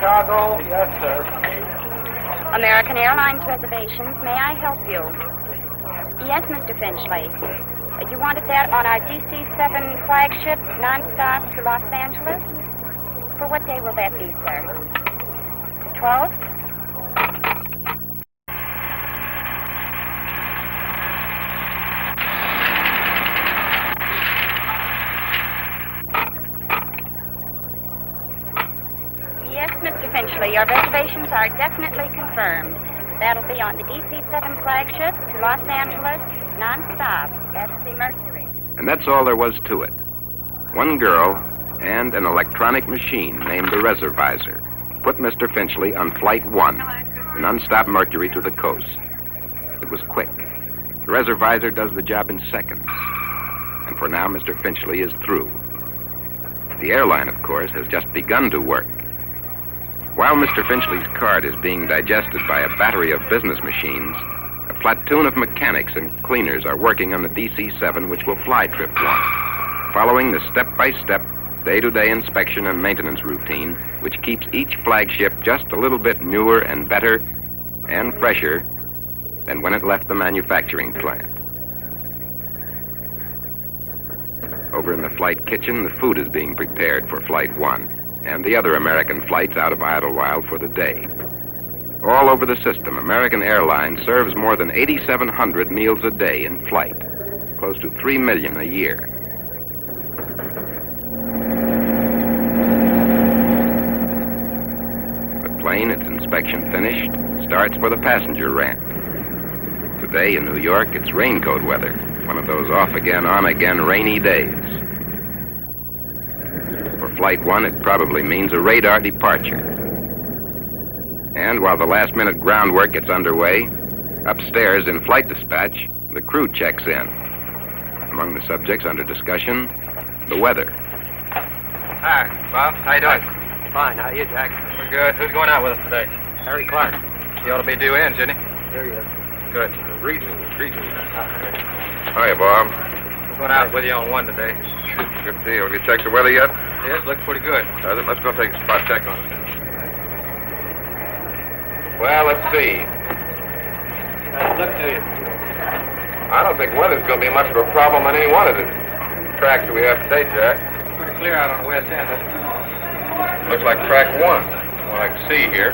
Chicago? Yes, sir. American Airlines reservations. May I help you? Yes, Mr. Finchley. You wanted that on our DC-7 flagship, non-stop to Los Angeles? For what day will that be, sir? 12th? Yes, Mr. Finchley, your reservations are definitely confirmed. That'll be on the DC-7 flagship to Los Angeles, non-stop. That's the Mercury. And that's all there was to it. One girl and an electronic machine named the Reservisor put Mr. Finchley on Flight 1, non-stop Mercury to the coast. It was quick. The Reservisor does the job in seconds. And for now, Mr. Finchley is through. The airline, of course, has just begun to work. While Mr. Finchley's card is being digested by a battery of business machines, a platoon of mechanics and cleaners are working on the DC-7, which will fly Trip 1, following the step-by-step, day-to-day inspection and maintenance routine, which keeps each flagship just a little bit newer and better and fresher than when it left the manufacturing plant. Over in the flight kitchen, the food is being prepared for Flight 1 and the other American flights out of Idlewild for the day. All over the system, American Airlines serves more than 8,700 meals a day in flight, close to 3 million a year. The plane, its inspection finished, starts for the passenger ramp. Today in New York, it's raincoat weather, one of those off-again, on-again rainy days. For Flight 1, it probably means a radar departure. And while the last-minute groundwork gets underway, upstairs in flight dispatch, the crew checks in. Among the subjects under discussion, the weather. Hi, Bob. How you doing? Fine. How are you, Jack? We're good. Who's going out with us today? Harry Clark. He ought to be due in, shouldn't he? There he is. Good. Greetings. Hiya, Bob. We're going out with you on one today. Good deal. Have you checked the weather yet? Yeah, it looks pretty good. Let's go take a spot check on it. Well, let's see. Look to you. I don't think weather's going to be much of a problem on any one of the tracks that we have today, Jack. It's pretty clear out on the west end. Looks like track 1, what I can see here.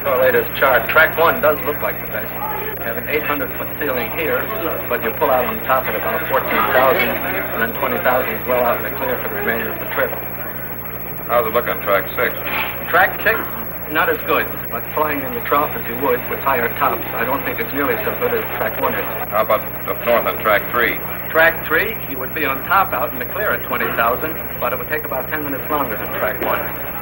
Our latest chart. Track 1 does look like the best. You have an 800-foot ceiling here, but you pull out on top at about 14,000, and then 20,000 is well out in the clear for the remainder of the trip. How's it look on track 6? Track 6, not as good, but flying in the trough as you would with higher tops, I don't think it's nearly so good as track 1 is. How about up north on track 3? Track 3, you would be on top out in the clear at 20,000, but it would take about 10 minutes longer than track 1.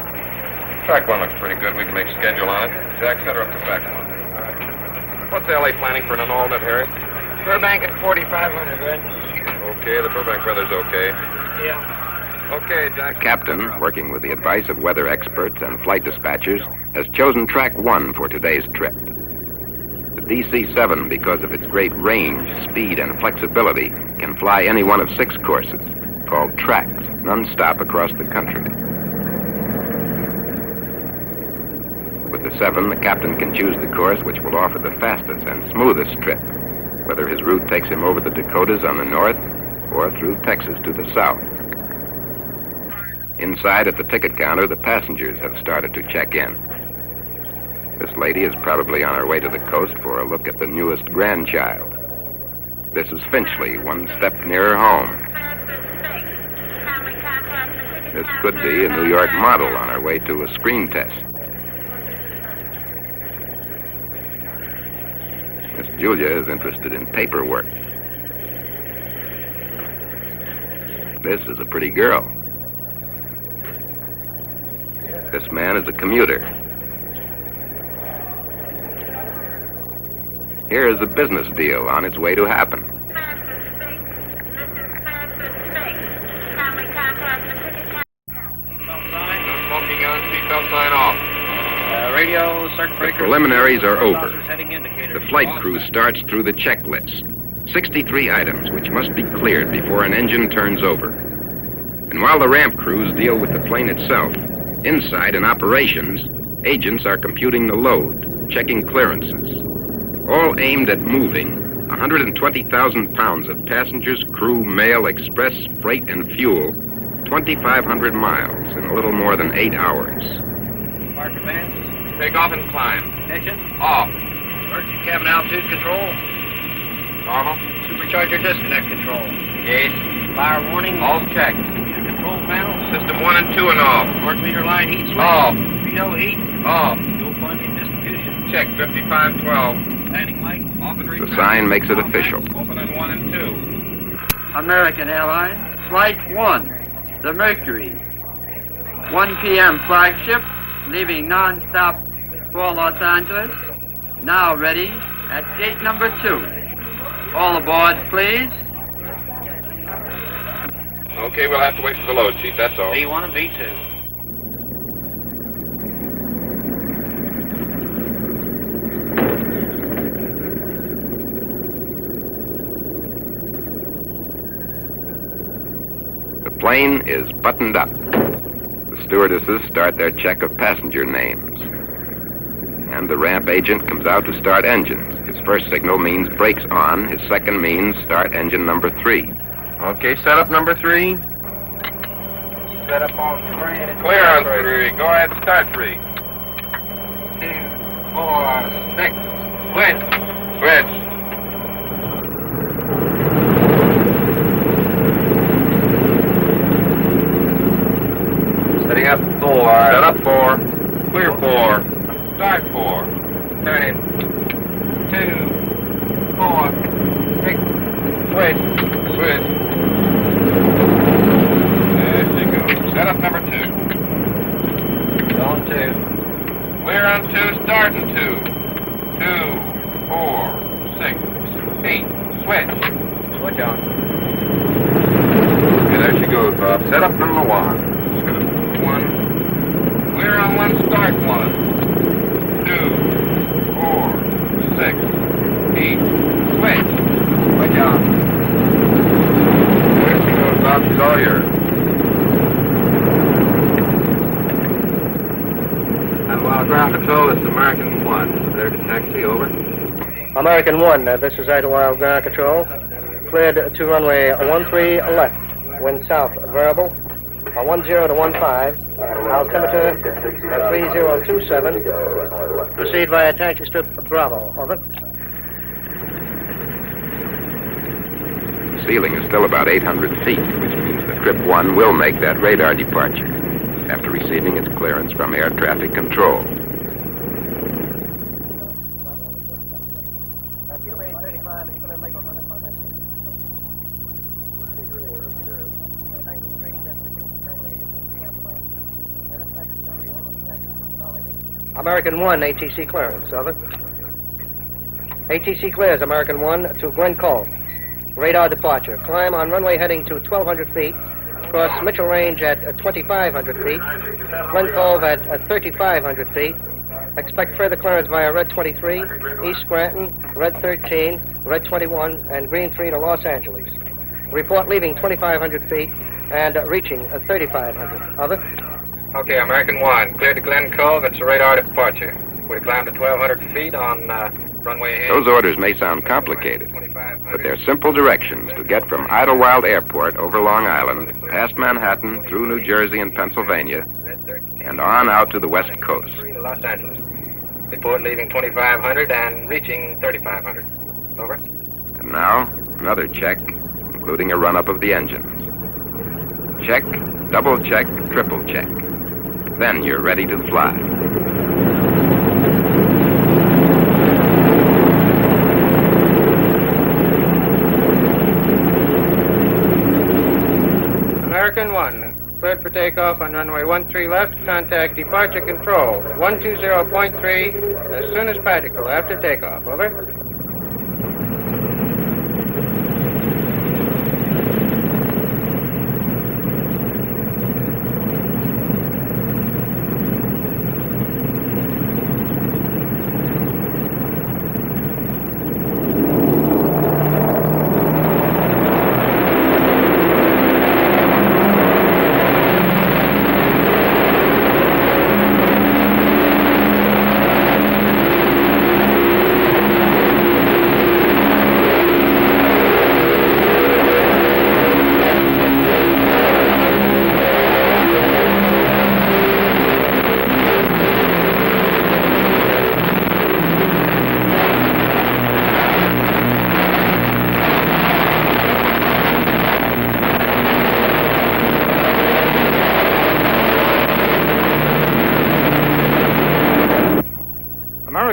Track 1 looks pretty good. We can make a schedule on it. Jack, set her up to track 1. What's LA planning for an annulment, Harry? Burbank at 4,500, right? Okay, the Burbank weather's okay. Yeah. Okay, Jack. The captain, working with the advice of weather experts and flight dispatchers, has chosen track 1 for today's trip. The DC-7, because of its great range, speed, and flexibility, can fly any one of 6 courses, called tracks, non-stop across the country. With the 7, the captain can choose the course which will offer the fastest and smoothest trip, whether his route takes him over the Dakotas on the north or through Texas to the south. Inside at the ticket counter, the passengers have started to check in. This lady is probably on her way to the coast for a look at the newest grandchild. This is Finchley, one step nearer home. This could be a New York model on her way to a screen test. Miss Julia is interested in paperwork. This is a pretty girl. This man is a commuter. Here is a business deal on its way to happen. No smoking on, seatbelt sign off. Radio, circuit breaker. The preliminaries are over. The flight crew starts through the checklist. 63 items which must be cleared before an engine turns over. And while the ramp crews deal with the plane itself, Inside, in operations, agents are computing the load, checking clearances, all aimed at moving 120,000 pounds of passengers, crew, mail, express, freight, and fuel 2,500 miles in a little more than 8 hours. Park advance. Take off and climb. Ignition. Off. Emergency cabin altitude control. Normal. Supercharger disconnect control. Yes. Fire warning. All checked. Control panel. System 1 and 2 and off. Work meter line heat switch. Off. Veto heat. Off. Fuel plug and distribution. Check 5512. Landing light. Off and The sign makes it official. Open on 1 and 2. American Airlines, Flight 1, the Mercury. 1 p.m. flagship, leaving non-stop for Los Angeles. Now ready at gate number 2. All aboard, please. Okay, we'll have to wait for the load, Chief, that's all. B1 and B2. The plane is buttoned up. The stewardesses start their check of passenger names. And the ramp agent comes out to start engines. His first signal means brakes on. His second means start engine number 3. Okay, setup number 3. Set up on 3. Clear on 3. Go ahead, start 3. 2, 4, 6. Switch. Switch. Setting up 4. Set up 4. Clear 4. Start 4. Turn it. 2, 4, 6. Switch. Switch. There she goes. Set up number 2. On 2. Clear on 2, start in 2. 2, 4, 6, 8. Switch. Switch on. Okay, there she goes, Bob. Set up number 1. 1. Clear on 1, start 1. 2, 4, 6, 8. Switch. Switch on. There she goes, Bob. She's all yours. And while ground control, this is American 1. Clear to taxi, over. American 1, this is Idlewild Ground Control. Cleared to runway 13 left. Wind south variable. 10 to 15. Altimeter 3027. Proceed via taxi strip Bravo. Over. The ceiling is still about 800 feet, which means that Trip 1 will make that radar departure after receiving its clearance from air traffic control. American 1, ATC clearance. Over. ATC clears American 1 to Glen Cove. Radar departure. Climb on runway heading to 1,200 feet. Cross Mitchell Range at 2,500 feet. Glen Cove at 3,500 feet. Expect further clearance via Red 23, East Scranton, Red 13, Red 21, and Green 3 to Los Angeles. Report leaving 2,500 feet and reaching 3,500. Over. Okay, American 1. Clear to Glen Cove. It's a radar departure. We climb to 1,200 feet on runway ahead. Those orders may sound complicated, but they're simple directions to get from Idlewild Airport over Long Island, past Manhattan, through New Jersey and Pennsylvania, and on out to the West Coast. To Los Angeles. Report leaving 2,500 and reaching 3,500. Over. And now, another check, including a run-up of the engines. Check, double check, triple check. Then you're ready to fly. American 1, cleared for takeoff on runway 13 left. Contact departure control 120.3 as soon as practical after takeoff. Over.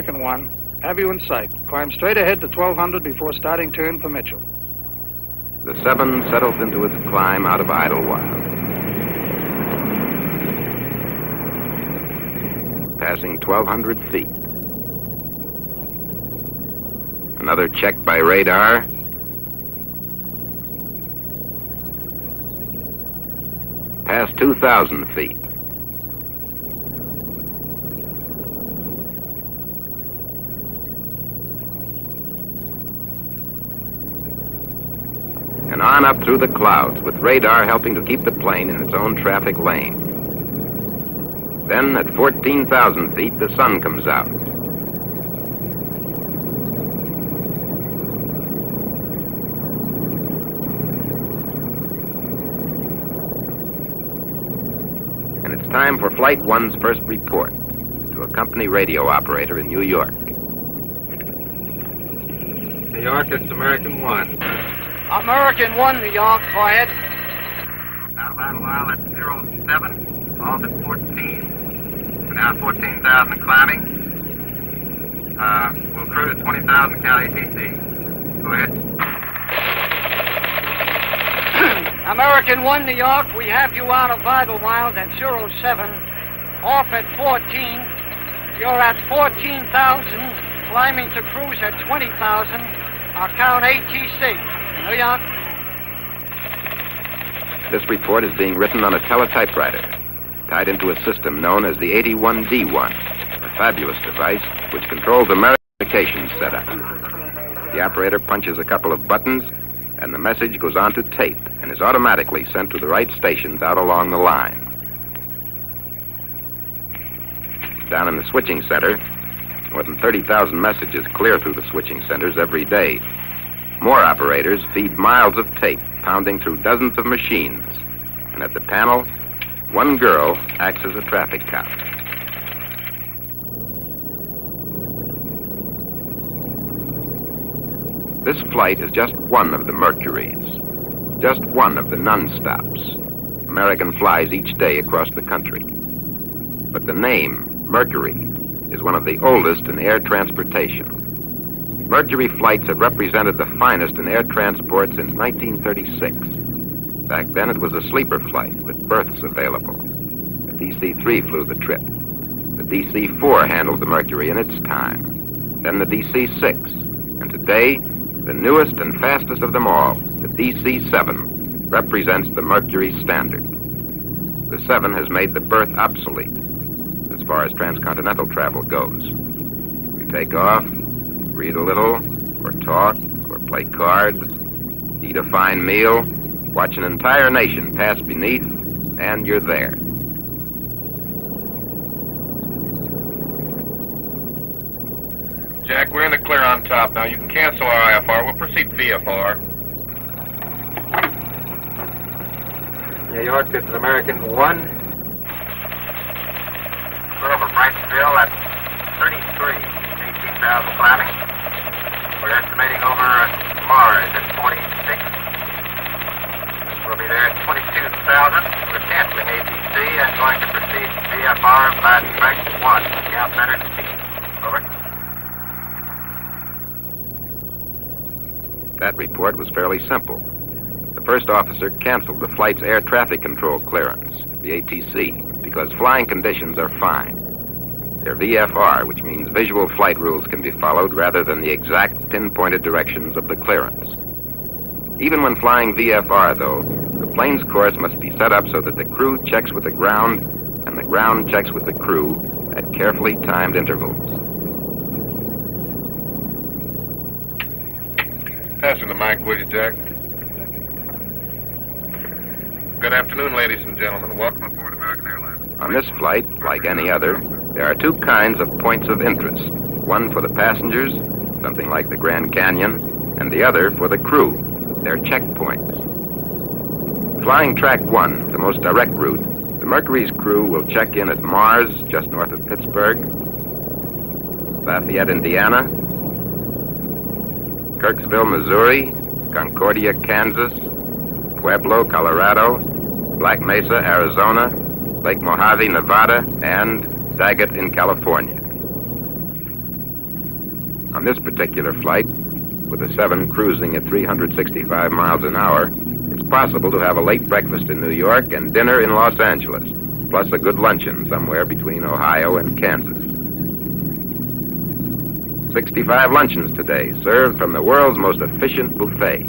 American 1. Have you in sight. Climb straight ahead to 1200 before starting turn for Mitchell. The 7 settles into its climb out of Idlewild. Passing 1,200 feet. Another check by radar. Past 2,000 feet. And on up through the clouds, with radar helping to keep the plane in its own traffic lane. Then, at 14,000 feet, the sun comes out. And it's time for Flight 1's first report to a company radio operator in New York. New York, it's American 1. American 1, New York, quiet. Out of Idlewild at 07, off at 14. We're now 14,000 climbing. We'll cruise 20,000 count ATC. Go ahead. American 1, New York, we have you out of Idlewild at 07, off at 14. You're at 14,000, climbing to cruise at 20,000. Our count ATC. New York. This report is being written on a teletypewriter, tied into a system known as the 81D1, a fabulous device which controls American communications setup. The operator punches a couple of buttons, and the message goes onto tape and is automatically sent to the right stations out along the line. Down in the switching center, more than 30,000 messages clear through the switching centers every day. More operators feed miles of tape, pounding through dozens of machines. And at the panel, one girl acts as a traffic cop. This flight is just one of the Mercuries, just one of the non-stops American flies each day across the country. But the name, Mercury, is one of the oldest in air transportation. Mercury flights have represented the finest in air transport since 1936. Back then, it was a sleeper flight with berths available. The DC-3 flew the trip. The DC-4 handled the Mercury in its time. Then the DC-6. And today, the newest and fastest of them all, the DC-7, represents the Mercury standard. The 7 has made the berth obsolete as far as transcontinental travel goes. You take off, read a little, or talk, or play cards, eat a fine meal, watch an entire nation pass beneath, and you're there. Jack, we're in the clear on top now. You can cancel our IFR. We'll proceed VFR. New York, it's American 1. We're over Brightonville at 33, 18,000 climbing. We're estimating over Mars at 46. We'll be there at 22,000. We're canceling ATC and going to proceed VFR by track 1. Count better to speed. Over. That report was fairly simple. The first officer canceled the flight's air traffic control clearance, the ATC, because flying conditions are fine. They're VFR, which means visual flight rules can be followed rather than the exact pinpointed directions of the clearance. Even when flying VFR, though, the plane's course must be set up so that the crew checks with the ground and the ground checks with the crew at carefully timed intervals. Passing the mic, will you, Jack? Good afternoon, ladies and gentlemen. Welcome aboard American Airlines. On this flight, like any other, there are two kinds of points of interest. One for the passengers, something like the Grand Canyon, and the other for the crew, their checkpoints. Flying track 1, the most direct route, the Mercury's crew will check in at Mars, just north of Pittsburgh, Lafayette, Indiana, Kirksville, Missouri, Concordia, Kansas, Pueblo, Colorado, Black Mesa, Arizona, Lake Mojave, Nevada, and Daggett in California. On this particular flight, with the 7 cruising at 365 miles an hour, it's possible to have a late breakfast in New York and dinner in Los Angeles, plus a good luncheon somewhere between Ohio and Kansas. 65 luncheons today, served from the world's most efficient buffet.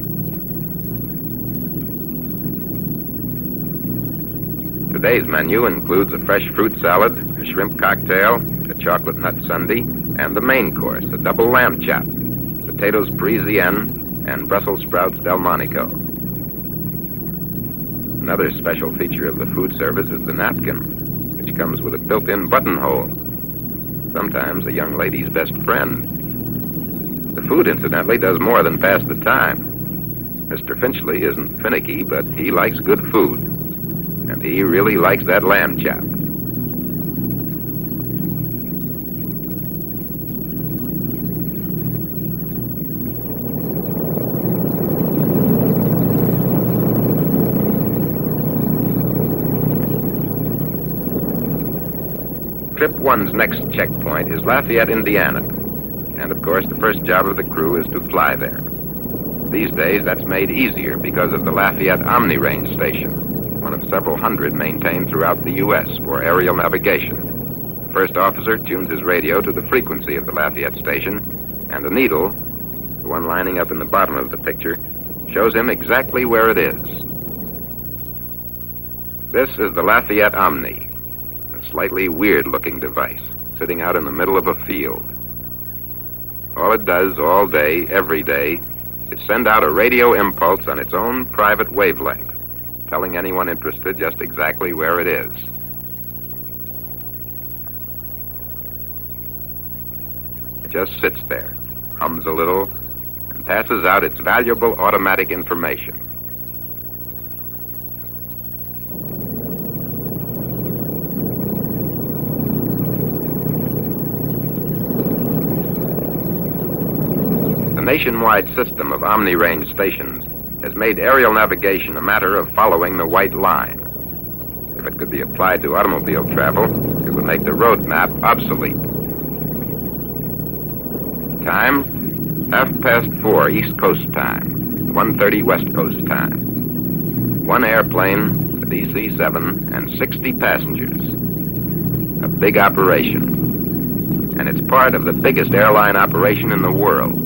Today's menu includes a fresh fruit salad, a shrimp cocktail, a chocolate nut sundae, and the main course, a double lamb chop, potatoes Parisienne, and Brussels sprouts Delmonico. Another special feature of the food service is the napkin, which comes with a built-in buttonhole, sometimes a young lady's best friend. The food, incidentally, does more than pass the time. Mr. Finchley isn't finicky, but he likes good food, and he really likes that lamb chop. Trip 1's next checkpoint is Lafayette, Indiana. And, of course, the first job of the crew is to fly there. These days, that's made easier because of the Lafayette Omni Range Station, one of several hundred maintained throughout the U.S. for aerial navigation. The first officer tunes his radio to the frequency of the Lafayette station, and the needle, the one lining up in the bottom of the picture, shows him exactly where it is. This is the Lafayette Omni, a slightly weird-looking device sitting out in the middle of a field. All it does all day, every day, is send out a radio impulse on its own private wavelength, telling anyone interested just exactly where it is. It just sits there, hums a little, and passes out its valuable automatic information. The nationwide system of omni-range stations has made aerial navigation a matter of following the white line. If it could be applied to automobile travel, it would make the road map obsolete. Time, 4:30 East Coast time, 1:30 West Coast time. One airplane, the DC-7, and 60 passengers. A big operation. And it's part of the biggest airline operation in the world.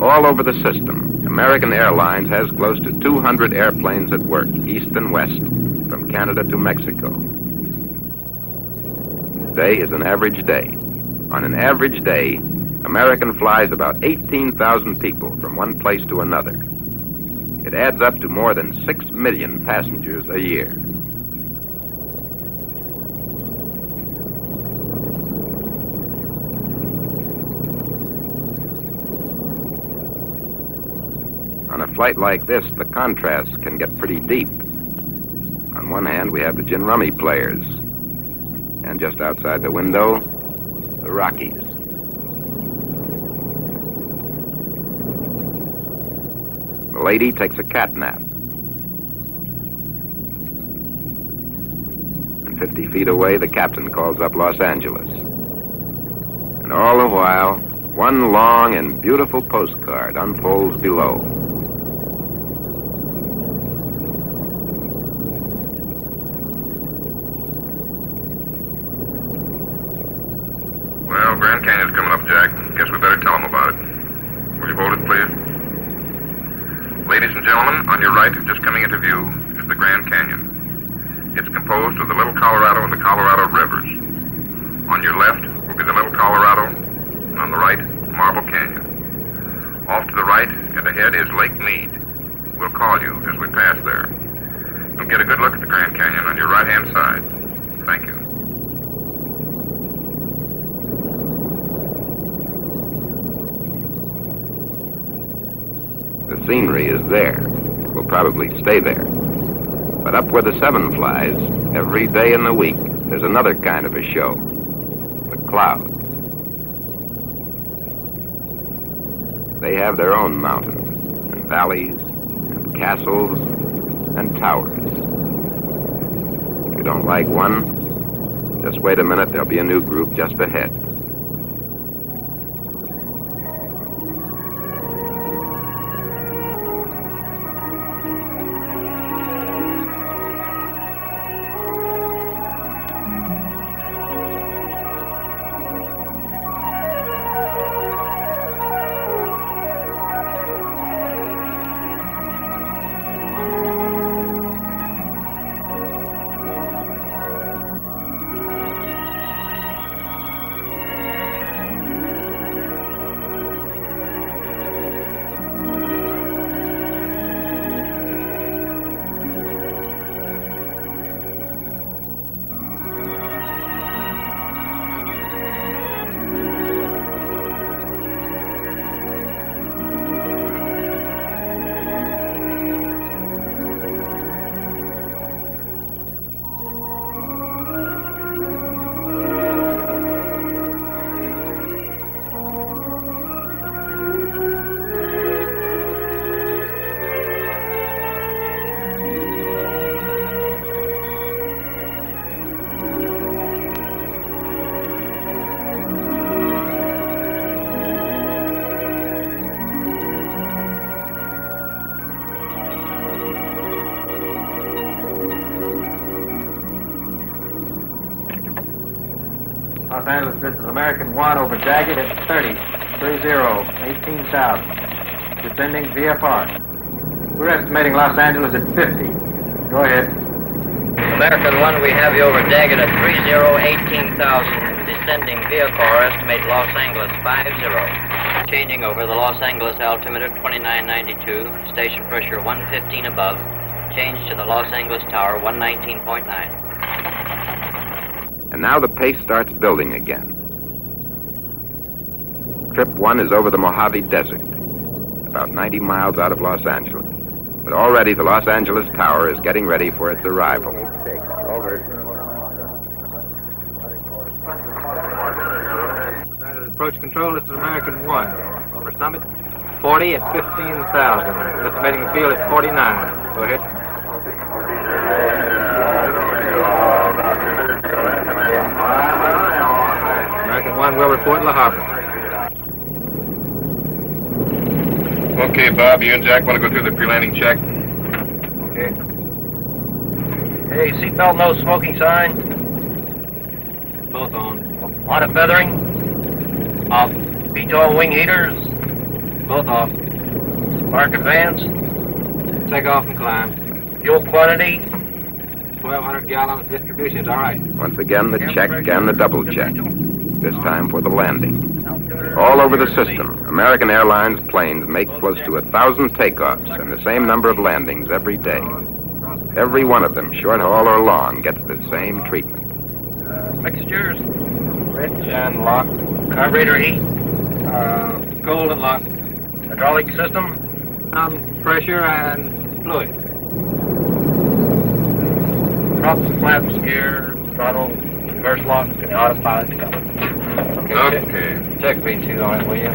All over the system, American Airlines has close to 200 airplanes at work, east and west, from Canada to Mexico. Today is an average day. On an average day, American flies about 18,000 people from one place to another. It adds up to more than 6 million passengers a year. On a flight like this, the contrasts can get pretty deep. On one hand, we have the gin rummy players, and just outside the window, the Rockies. The lady takes a cat nap. And 50 feet away, the captain calls up Los Angeles. And all the while, one long and beautiful postcard unfolds below. Well, Grand Canyon's coming up, Jack. Guess we better tell them about it. Will you hold it, please? Ladies and gentlemen, on your right, just coming into view, is the Grand Canyon. It's composed of the Little Colorado and the Colorado Rivers. On your left will be the Little Colorado, and on the right, Marble Canyon. Off to the right and ahead is Lake Mead. We'll call you as we pass there. You'll get a good look at the Grand Canyon on your right-hand side. Thank you. The scenery is there. Will probably stay there. But up where the 7 flies, every day in the week, there's another kind of a show. The clouds. They have their own mountains, and valleys, and castles, and towers. If you don't like one, just wait a minute, there'll be a new group just ahead. Los Angeles, this is American 1 over Daggett at 30, 18,000. Descending VFR. We're estimating Los Angeles at 50. Go ahead. American 1, we have you over Daggett at 18,000. Descending VFR, estimate Los Angeles 50. Changing over the Los Angeles altimeter 2992, station pressure 115 above. Change to the Los Angeles tower 119.9. And now the pace starts building again. Trip 1 is over the Mojave Desert, about 90 miles out of Los Angeles. But already the Los Angeles tower is getting ready for its arrival. Approach control, this is American 1. Over Summit, 40 at 15,000. We're estimating the field at 49. Go ahead. American 1 will report La Habra. Okay, Bob, you and Jack want to go through the pre-landing check? Okay. Hey, seatbelt no smoking sign. Both on. Lot of feathering. Off. VTOL wing heaters. Both off. Spark advance. Take off and climb. Fuel quantity. 1,200 gallons. Distribution is all right. Once again, the check and the double check. This time for the landing. All over the system, American Airlines planes make close to 1,000 takeoffs and the same number of landings every day. Every one of them, short haul or long, gets the same treatment. Mixtures. Rich and lock. Carburetor heat. Cold and lock. Hydraulic system. Pressure and fluid. Props, flaps, gear, throttle, reverse lock, and autopilot to go. Okay. Check V2 on it, will you?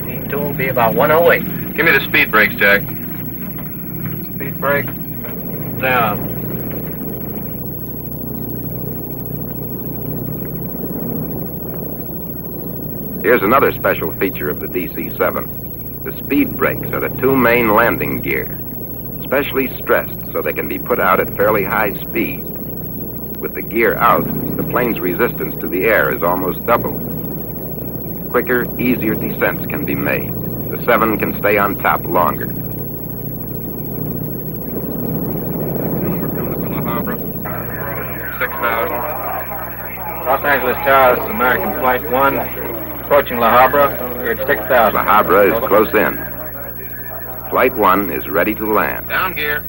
V2 will be about 108. Give me the speed brakes, Jack. Speed brake. Down. Here's another special feature of the DC-7. The speed brakes are the two main landing gear, specially stressed so they can be put out at fairly high speed. With the gear out, the plane's resistance to the air is almost doubled. Quicker, easier descents can be made. The 7 can stay on top longer. La Habra. 6,000. Los Angeles Tower, this is American Flight 1. Approaching La Habra. We're at 6,000. La Habra is close in. Flight 1 is ready to land. Down gear.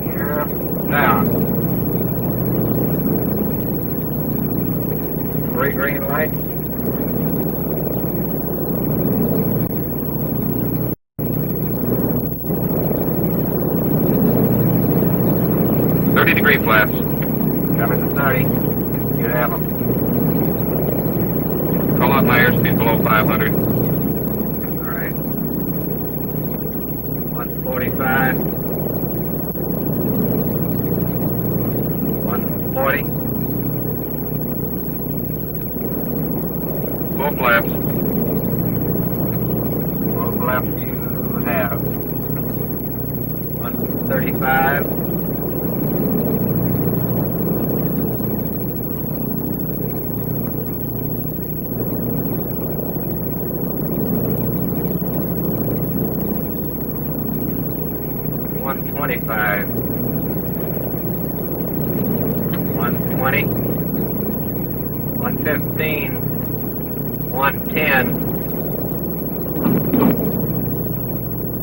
Gear down. 3 green lights. Degree flaps. Coming to 30. You have them. Call out my airspeed below 500. All right. 145. 140. Full flaps. Full flaps you have. 135. 125. 120. 115. 110.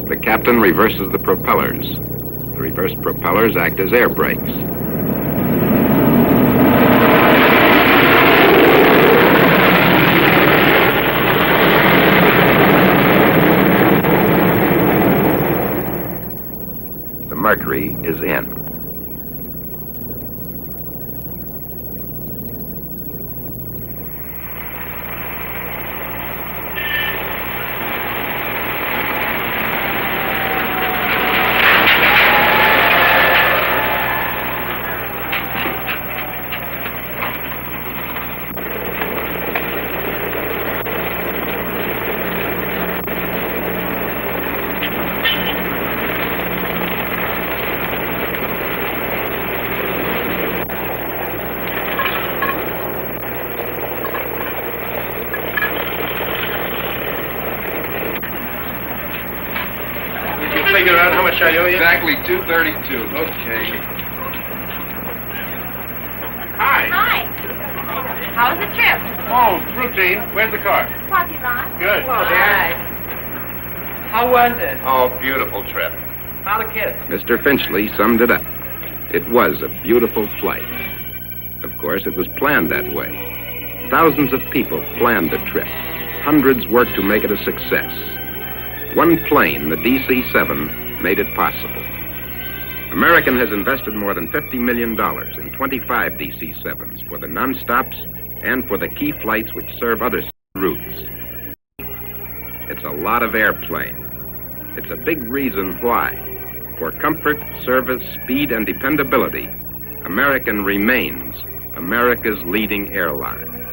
The captain reverses the propellers. The reversed propellers act as air brakes. The Mercury is in. much I owe you? Exactly 232. Okay. Hi. Hi. How was the trip? Oh, routine. Where's the car? Parking lot. Good. Hello, dear. How was it? Oh, beautiful trip. How the kids? Mr. Finchley summed it up. It was a beautiful flight. Of course, it was planned that way. Thousands of people planned the trip. Hundreds worked to make it a success. One plane, the DC-7, made it possible. American has invested more than $50 million in 25 DC-7s for the non-stops and for the key flights which serve other routes. It's a lot of airplane. It's a big reason why. For comfort, service, speed, and dependability, American remains America's leading airline.